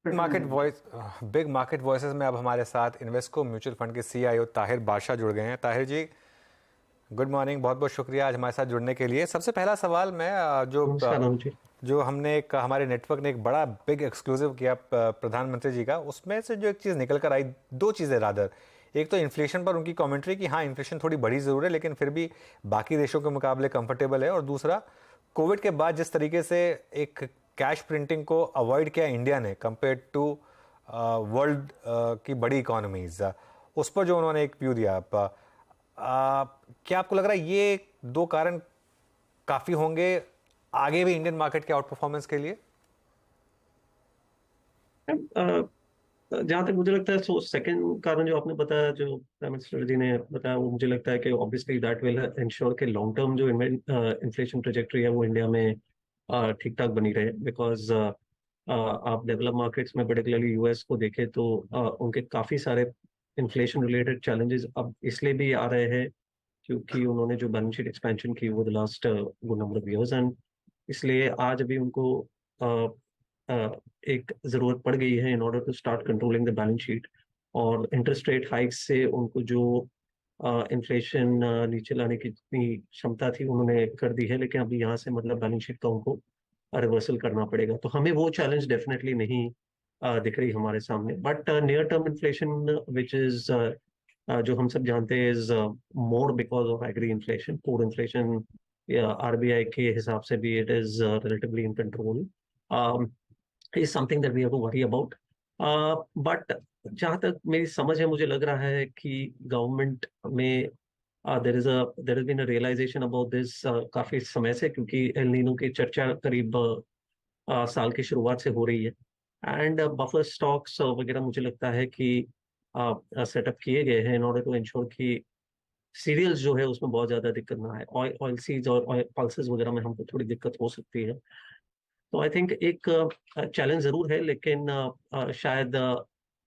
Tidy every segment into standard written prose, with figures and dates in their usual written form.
Market voice big market voices में अब हमारे साथ इन्वेस्को म्यूचुअल फंड के सीईओ ताहिर बादशाह जुड़ गए हैं। ताहिर जी, गुड मॉर्निंग, बहुत बहुत शुक्रिया आज हमारे साथ जुड़ने के लिए। सबसे पहला सवाल मैं नमस्कार राहुल जी। जो हमने एक हमारे नेटवर्क ने एक बड़ा बिग एक्सक्लूसिव किया प्रधानमंत्री जी का, उसमें से जो एक चीज़ निकल कर आई, दो चीज़ें रादर। एक तो इन्फ्लेशन पर उनकी कमेंट्री कि हाँ इन्फ्लेशन थोड़ी बड़ी ज़रूर है लेकिन फिर भी बाकी देशों के मुकाबले कंफर्टेबल है, और दूसरा कोविड के बाद जिस तरीके से एक कैश प्रिंटिंग को अवॉइड किया इंडिया ने कंपेयर टू वर्ल्ड की बड़ी इकोनॉमीज, उस पर जो उन्होंने एक व्यू दिया। क्या आपको लग रहा है ये दो कारण काफ़ी होंगे आगे भी इंडियन मार्केट के आउट परफॉर्मेंस के लिए? जहां तक मुझे लगता है, सो सेकंड कारण जो आपने बताया, जो प्राइम मिनिस्टर जी ने बताया, वो मुझे लगता है कि ऑब्वियसली दैट विल इंश्योर कि लॉन्ग टर्म जो इन्फ्लेशन ट्रेजेक्टरी है वो इंडिया में ठीक ठाक बनी रहे। बिकॉज आप डेवलप मार्केट्स में पर्टिकुलरली यूएस को देखें तो उनके काफी सारे इन्फ्लेशन रिलेटेड चैलेंजेस अब इसलिए भी आ रहे हैं क्योंकि उन्होंने जो बैलेंस शीट एक्सपेंशन की वो the last good number of years, and इसलिए आज अभी उनको एक जरूरत पड़ गई है in order to start controlling the balance sheet. और इंटरेस्ट रेट हाइक से उनको जो इन्फ्लेशन नीचे लाने की जितनी क्षमता थी उन्होंने कर दी है, लेकिन अभी यहाँ से मतलब बैलेंस शीट का उनको रिवर्सल करना पड़ेगा। तो हमें वो चैलेंज डेफिनेटली नहीं दिख रही हमारे सामने। But near term inflation which is जो हम सब जानते हैं is more because of agri inflation, core inflation RBI के हिसाब से भी it is relatively in control, is something that we have to worry about. But जहाँ तक मेरी समझ है, मुझे लग रहा है कि गवर्नमेंट में there is been a realization about this काफी समय से, क्योंकि एल नीनो की चर्चा करीब साल की शुरुआत से हो रही है। एंड बफर स्टॉक्स वगैरह मुझे लगता है कि सेटअप किए गए हैं इन ऑर्डर टू इंश्योर कि सीरियल्स जो है उसमें बहुत ज्यादा दिक्कत ना आए। ऑयल सीड्स और ऑयल पल्सेस वगैरह में हमको थोड़ी दिक्कत हो सकती है। तो आई थिंक एक चैलेंज जरूर है, लेकिन शायद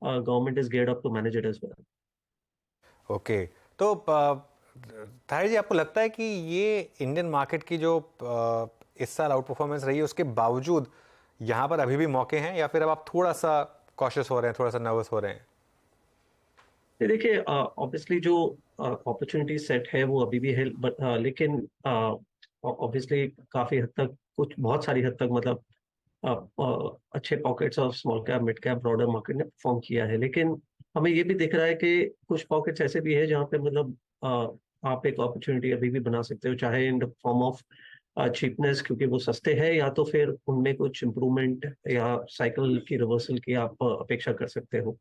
government is geared up to manage it as well. Okay, तो ताहिर जी, आपको लगता है कि ये इंडियन मार्केट की जो इस साल आउट परफॉर्मेंस रही है उसके बावजूद यहाँ पर अभी भी मौके हैं, या फिर अब आप थोड़ा सा कॉशियस हो रहे हैं, थोड़ा सा नर्वस हो रहे हैं? देखिए, ऑब्वियसली जो अपॉर्चुनिटी सेट है वो अभी भी है, बट लेकिन ऑब्वियसली काफी हद तक, कुछ बहुत सारी हद तक मतलब अच्छे pockets of small cap, mid cap, broader market ने परफॉर्म किया है। लेकिन हमें ये भी दिख रहा है कि कुछ पॉकेट्स ऐसे भी है जहाँ पे मतलब आप एक अपॉर्चुनिटी अभी भी बना सकते हो, चाहे in the form of cheapness क्योंकि वो सस्ते हैं, या तो फिर उनमें कुछ इम्प्रूवमेंट या साइकिल की रिवर्सल की आप अपेक्षा कर सकते हो।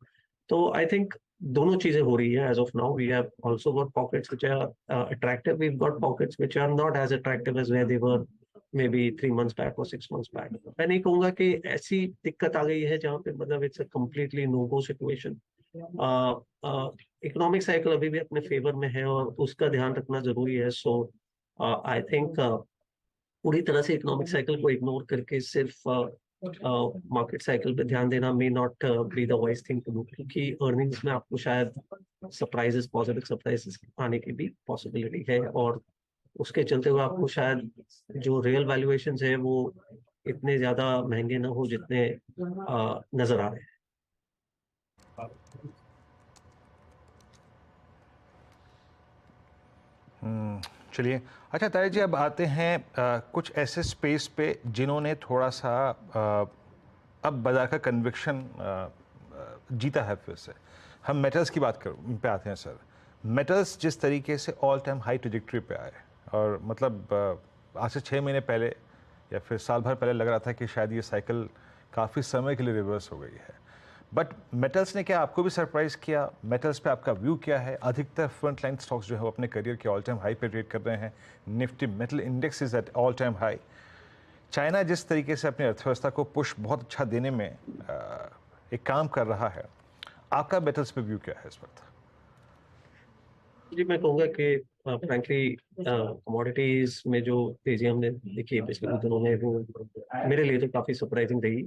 तो आई थिंक दोनों चीजें हो रही है as of now. We have also got pockets which are attractive, we have got pockets which are not as attractive as where they were may be 3 months back और 6 months बैक। मैं नहीं कहूंगा कि ऐसी दिक्कत आ गई है जहाँ पे मतलब it's a completely no go situation. Economic cycle अभी भी अपने फेवर में है और उसका ध्यान रखना जरूरी है। सो आई थिंक पूरी तरह से इकोनॉमिक साइकिल को इग्नोर करके सिर्फ मार्केट साइकिल पे ध्यान देना may not be the wise thing to do, क्योंकि अर्निंग्स में आपको शायद सरप्राइजेस, पॉजिटिव सरप्राइजेस आने की भी पॉसिबिलिटी है, और उसके चलते हुए आपको शायद जो रियल वैल्यूएशन है वो इतने ज्यादा महंगे ना हो जितने नजर आ रहे हैं। चलिए, अच्छा ताहिर जी, अब आते हैं कुछ ऐसे स्पेस पे जिन्होंने थोड़ा सा अब बाजार का कन्विक्शन जीता है फिर से। हम मेटल्स की बात कर पे आते हैं सर। मेटल्स जिस तरीके से ऑल टाइम हाई ट्रेजेक्टरी पे आए, और मतलब आज से 6 महीने पहले या फिर साल भर पहले लग रहा था कि शायद ये साइकिल काफ़ी समय के लिए रिवर्स हो गई है, बट मेटल्स ने क्या आपको भी सरप्राइज किया? मेटल्स पे आपका व्यू क्या है? अधिकतर फ्रंट लाइन स्टॉक्स जो है वो अपने करियर के ऑल टाइम हाई पे ट्रेड कर रहे हैं। Nifty metal index is at all time high. China जिस तरीके से अपनी अर्थव्यवस्था को पुश बहुत अच्छा देने में एक काम कर रहा है, आपका मेटल्स पे व्यू क्या है इस वक्त? जी, मैं कहूँगा कि फ्रैंकली कमोडिटीज में जो तेजी हमने देखी है पिछले कुछ दिनों में, वो मेरे लिए तो काफी सरप्राइजिंग रही।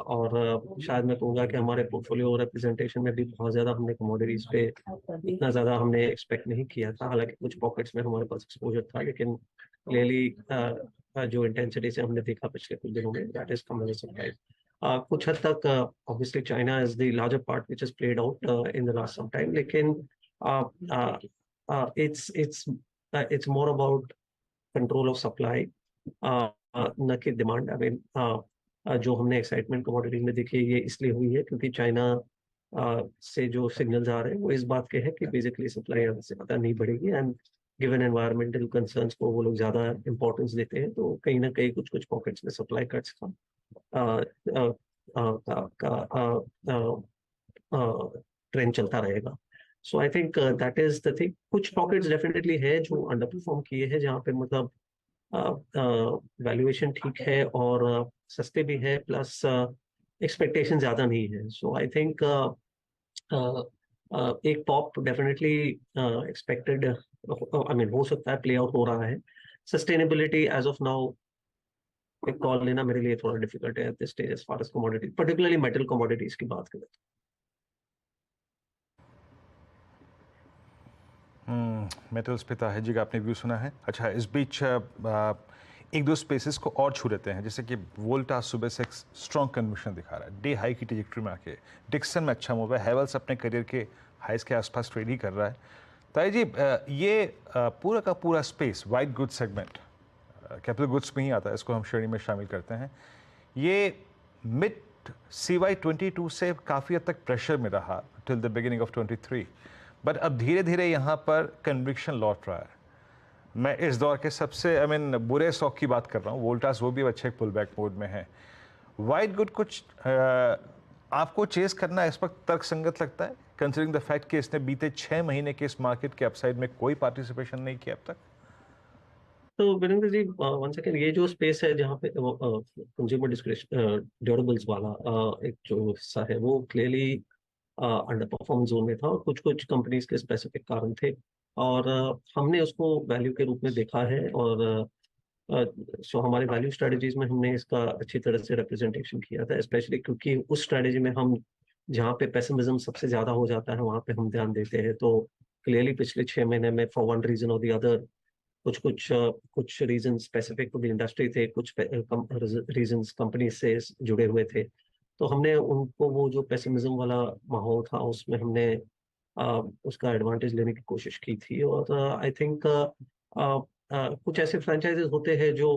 और शायद मैं कहूँगा कि हमारे पोर्टफोलियो रिप्रेजेंटेशन में भी बहुत ज्यादा हमने कमोडिटीज पे इतना ज्यादा हमने एक्सपेक्ट नहीं किया था। हालांकि कुछ पॉकेट्स में हमारे पास एक्सपोजर था, लेकिन क्लियरली जो इंटेंसिटी से हमने देखा पिछले कुछ दिनों में, that is come as a surprise. कुछ हद तक obviously China is the larger part which is played out in the last some time, लेकिन it's more about control of supply, न कि डिमांड। आई मीन जो हमने एक्साइटमेंट कमोडिटी में देखी ये इसलिए हुई है क्योंकि चाइना से जो सिग्नल्स आ रहे हैं वो इस बात के हैं कि बेसिकली सप्लाई से पता नहीं बढ़ेगी, एंड गिवन एनवायरमेंटल कंसर्न्स को वो लोग ज्यादा इंपॉर्टेंस देते हैं, तो कहीं ना कहीं कुछ कुछ पॉकेट्स में सप्लाई कट्स का ट्रेंड चलता रहेगा। So I think that is the thing. कुछ पॉकेट्स डेफिनेटली है जो अंडर परफॉर्म किए हैं, जहाँ पे मतलब वैल्यूएशन ठीक है और सस्ते भी है, प्लस एक्सपेक्टेशन ज्यादा नहीं है। सो आई थिंक एक pop definitely expected, I mean हो सकता है प्ले आउट हो रहा है। सस्टेनेबिलिटी एज ऑफ नाउ एक कॉल लेना मेरे लिए थोड़ा डिफिकल्ट है at this stage as far as commodity, particularly metal commodities की बात करें। मेटल्स पे ताहिर जी का आपने व्यू सुना है। अच्छा, इस बीच एक दो स्पेसेस को और छू लेते हैं, जैसे कि वोल्टा सुबह से एक स्ट्रॉन्ग कन्विक्शन दिखा रहा है, डे हाई की ट्रैजेक्टरी में आके डिक्सन में अच्छा मूव है, हैवेल्स अपने करियर के हाइस के आसपास ट्रेड ही कर रहा है। ताहिर जी, ये पूरा का पूरा space white goods segment capital goods में ही आता है, इसको हम श्रेणी में शामिल करते हैं। ये मिड CY22 से काफ़ी हद तक प्रेशर में रहा till the beginning of 23, but अब धीरे धीरे यहाँ पर कन्विक्शन लौट रहा है। मैं इस दौर के सबसे बुरे स्टॉक की बात कर रहा हूँ, वोल्टास वो भी अच्छे पुल बैक मोड में है। वाइट गुड कुछ आपको चेस करना इस वक्त तर्कसंगत लगता है, कंसिडरिंग द फैक्ट कि इसने बीते 6 महीने के इस मार्केट के अपसाइड में कोई पार्टिसिपेशन नहीं किया अब तक? तो वीरेंद्र जी, वन सेकेंड, ये जो स्पेस है जहाँ पे कंज्यूमर डिस्क्रिप्शन ड्यूरेबल्स वाला एक जो हिस्सा है वो क्लियरली अंडर परफॉर्म जोन में था, और कुछ कुछ कंपनीज के स्पेसिफिक कारण थे, और हमने उसको वैल्यू के रूप में देखा है। और सो हमारे वैल्यू स्ट्रेटजीज में हमने इसका अच्छी तरह से रिप्रेजेंटेशन किया था, स्पेशली क्योंकि उस स्ट्रेटजी में हम जहाँ पे पेसिमिज्म सबसे ज्यादा हो जाता है वहाँ पे हम ध्यान देते हैं। तो क्लियरली पिछले 6 महीने में फॉर वन रीजन और द अदर कुछ reason specific to the industry थे, कुछ रीजंस कंपनी से जुड़े हुए थे, तो हमने उनको वो जो पेसिमिज्म वाला माहौल था उसमें हमने उसका एडवांटेज लेने की कोशिश की थी। और आई थिंक कुछ ऐसे फ्रेंचाइजेस होते हैं जो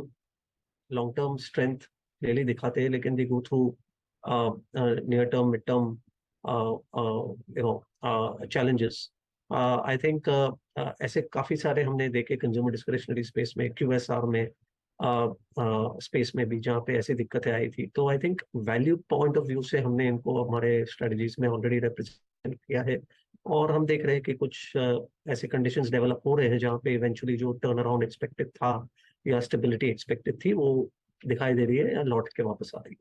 लॉन्ग टर्म स्ट्रेंथ क्लियरली दिखाते हैं, लेकिन they go through near term mid term challenges. I think ऐसे काफी सारे हमने देखे कंज्यूमर डिस्क्रिशनरी स्पेस में, QSR में, स्पेस में भी, जहाँ पे ऐसी दिक्कतें आई थी। तो I think value point of view से हमने इनको हमारे स्ट्रेटजीज में ऑलरेडी रिप्रेजेंट किया है, और हम देख रहे हैं कि कुछ ऐसे कंडीशंस डेवलप हो रहे हैं जहाँ पे इवेंचुअली जो टर्न अराउंड एक्सपेक्टेड था या स्टेबिलिटी एक्सपेक्टेड थी वो दिखाई दे रही है या लौट के वापस आ रही है।